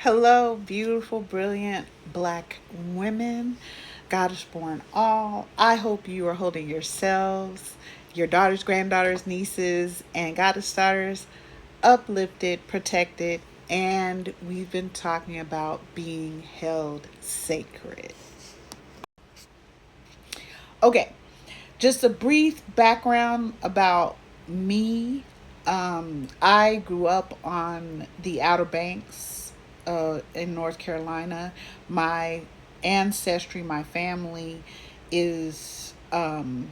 Hello, beautiful, brilliant black women. God is born all. I hope you are holding yourselves, your daughters, granddaughters, nieces, and goddess daughters uplifted, protected, and we've been talking about being held sacred. Okay, just a brief background about me. I grew up on the Outer Banks in North Carolina. My ancestry, my family is on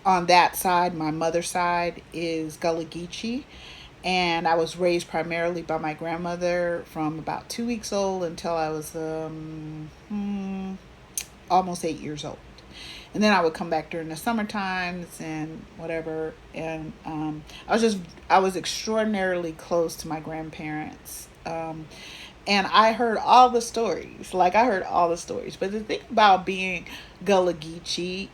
that side. My mother's side is Gullah Geechee. And I was raised primarily by my grandmother from about 2 weeks old until I was almost 8 years old. And then I would come back during the summer times and whatever. And I was extraordinarily close to my grandparents. And I heard all the stories. Like, I heard all the stories. But the thing about being Gullah Geechee,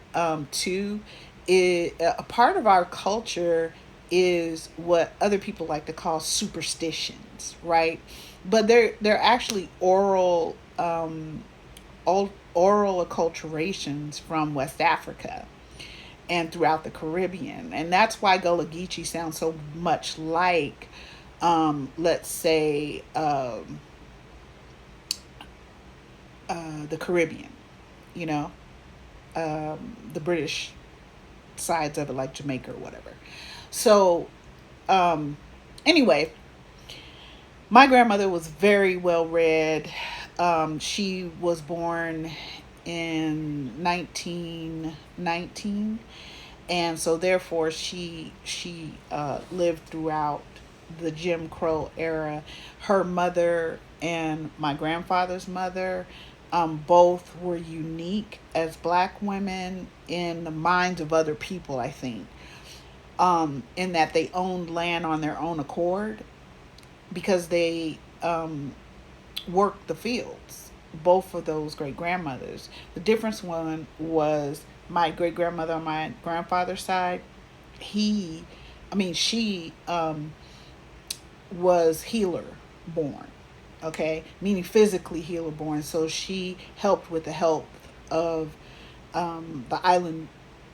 too, is a part of our culture is what other people like to call superstitions, right? But they're actually oral acculturations from West Africa and throughout the Caribbean. And that's why Gullah Geechee sounds so much like, let's say, the Caribbean, you know, the British sides of it, like Jamaica or whatever. So, anyway, my grandmother was very well read. She was born in 1919, and so therefore she lived throughout the Jim Crow era. Her mother and my grandfather's mother both were unique as black women in the minds of other people, I think, in that they owned land on their own accord because they worked the fields. Both of those great grandmothers. The difference one was my great grandmother on my grandfather's side. He, I mean, she was healer born, okay, meaning physically healer born. So she helped with the health of the island,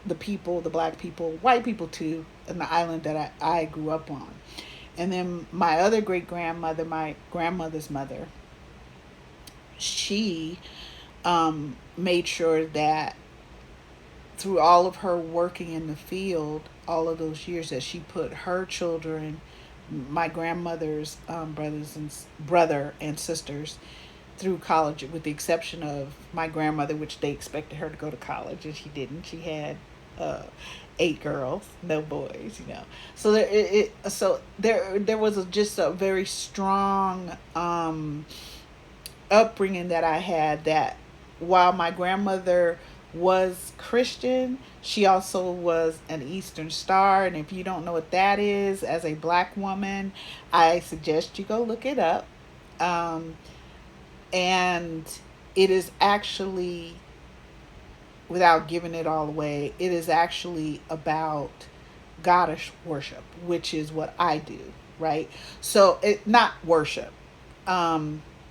the people, the black people, white people too, in the island that I grew up on. And then my other great grandmother, my grandmother's mother, she made sure that through all of her working in the field, all of those years, that she put her children, my grandmother's brother and sisters, through college, with the exception of my grandmother, which they expected her to go to college, and she didn't. She had uh, 8 girls, no boys, you know. So there was just a very strong upbringing that I had, that while my grandmother was Christian, she also was an Eastern Star. And if you don't know what that is as a black woman, I suggest you go look it up. Um, and it is actually, without giving it all away, it is actually about goddess worship, which is what I do, right? So it not worship.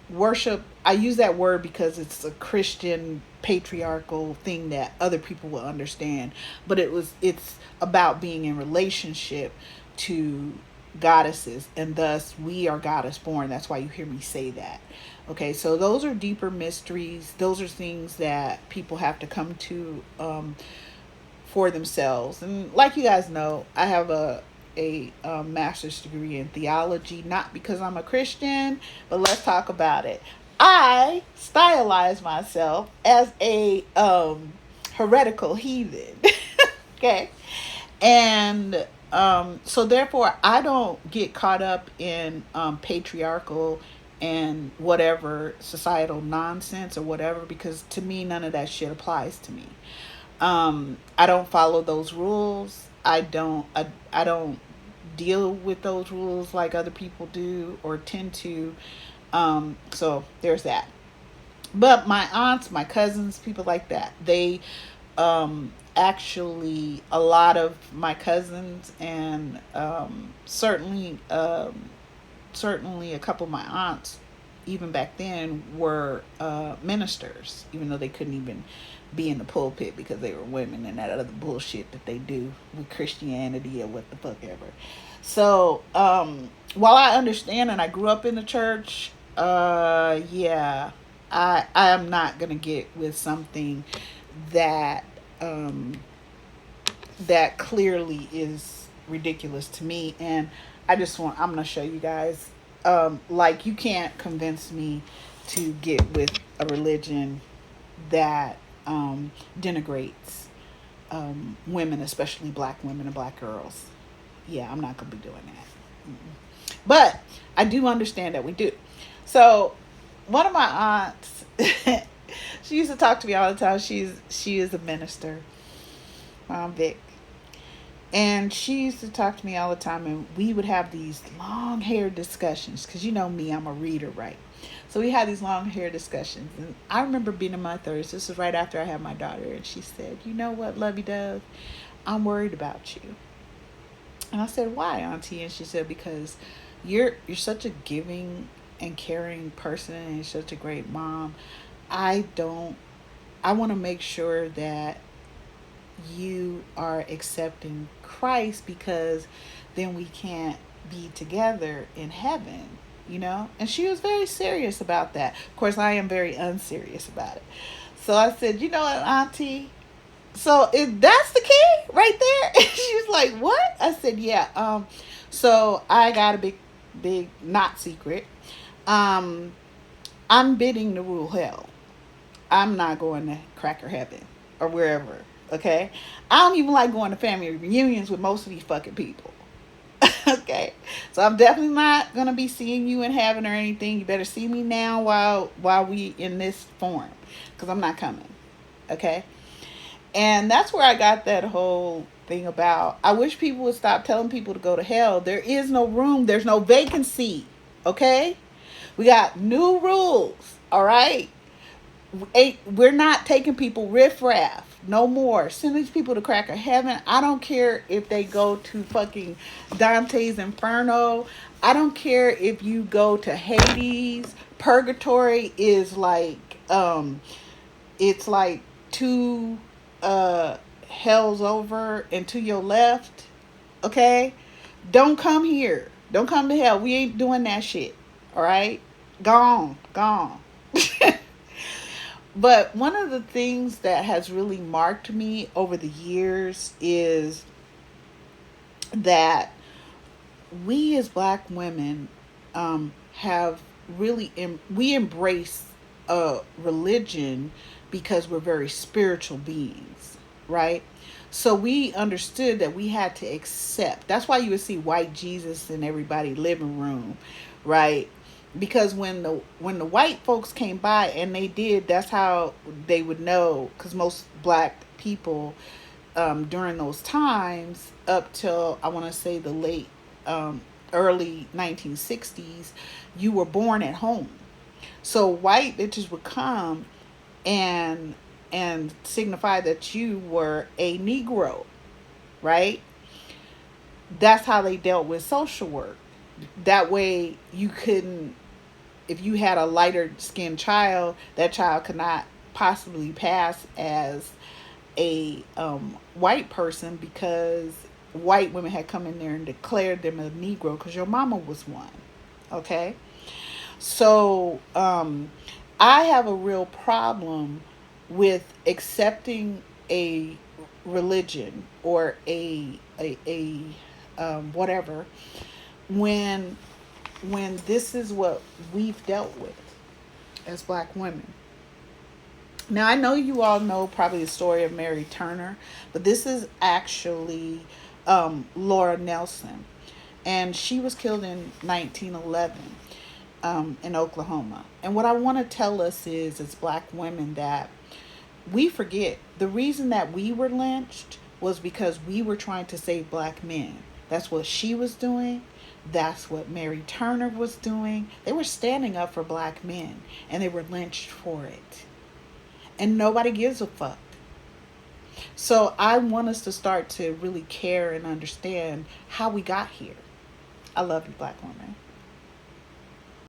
Worship, I use that word because it's a Christian patriarchal thing that other people will understand, but it's about being in relationship to goddesses, and thus we are goddess born. That's why you hear me say that. Okay, so those are deeper mysteries. Those are things that people have to come to for themselves. And like you guys know, I have a master's degree in theology, not because I'm a Christian, but let's talk about it. I stylize myself as a heretical heathen. Okay, and so therefore I don't get caught up in patriarchal and whatever societal nonsense or whatever, because to me none of that shit applies to me. I don't follow those rules. I don't deal with those rules like other people do or tend to. So there's that. But my aunts, my cousins, people like that, they actually, a lot of my cousins and certainly a couple of my aunts, even back then, were ministers, even though they couldn't even be in the pulpit because they were women and that other bullshit that they do with Christianity or what the fuck ever. So, while I understand and I grew up in the church, yeah, I am not gonna get with something that um, that clearly is ridiculous to me. And I'm gonna show you guys. Like, you can't convince me to get with a religion that denigrates women, especially black women and black girls. Yeah, I'm not gonna be doing that. Mm-mm. But I do understand that we do. So one of my aunts, she used to talk to me all the time. She is a minister, Mom Vic, and she used to talk to me all the time, and we would have these long hair discussions because you know me, I'm a reader, right? So we had these long hair discussions, and I remember being in my 30s. This was right after I had my daughter, and she said, "You know what, Lovey Dove, I'm worried about you." And I said, "Why, Auntie?" And she said, "Because you're such a giving and caring person, and you're such a great mom. I don't. I want to make sure that you are accepting Christ, because then we can't be together in heaven, you know?" And she was very serious about that. Of course, I am very unserious about it. So I said, "You know what, Auntie? So if that's the key right there," and she was like, "What?" I said, "Yeah. So I got a big not secret. Um, I'm bidding the rule hell. I'm not going to cracker heaven or wherever. Okay, I don't even like going to family reunions with most of these fucking people." Okay, so I'm definitely not gonna be seeing you in heaven or anything. You better see me now while we in this form, because I'm not coming. Okay, and that's where I got that whole thing about, I wish people would stop telling people to go to hell. There is no room. There's no vacancy. Okay, we got new rules. All right, we're not taking people riffraff no more. Send these people to cracker heaven. I don't care if they go to fucking Dante's Inferno. I don't care if you go to Hades. Purgatory is like it's like two hells over and to your left. Okay, don't come here. Don't come to hell. We ain't doing that shit. All right, gone. But one of the things that has really marked me over the years is that we as black women have really we embrace religion because we're very spiritual beings, right? So we understood that we had to accept. That's why you would see white Jesus in everybody's living room, right? Because when the white folks came by, and they did, that's how they would know, because most black people during those times up till, I want to say, the late early 1960s, you were born at home. So white bitches would come and signify that you were a Negro, right? That's how they dealt with social work. That way you couldn't, if you had a lighter skinned child, that child could not possibly pass as a white person, because white women had come in there and declared them a Negro because your mama was one. Okay, so I have a real problem with accepting a religion or a whatever, when this is what we've dealt with as black women. Now, I know you all know probably the story of Mary Turner, but this is actually Laura Nelson. And she was killed in 1911 in Oklahoma. And what I want to tell us is, as black women, that we forget the reason that we were lynched was because we were trying to save black men. That's what she was doing. That's what Mary Turner was doing. They were standing up for black men, and they were lynched for it. And nobody gives a fuck. So I want us to start to really care and understand how we got here. I love you, black woman.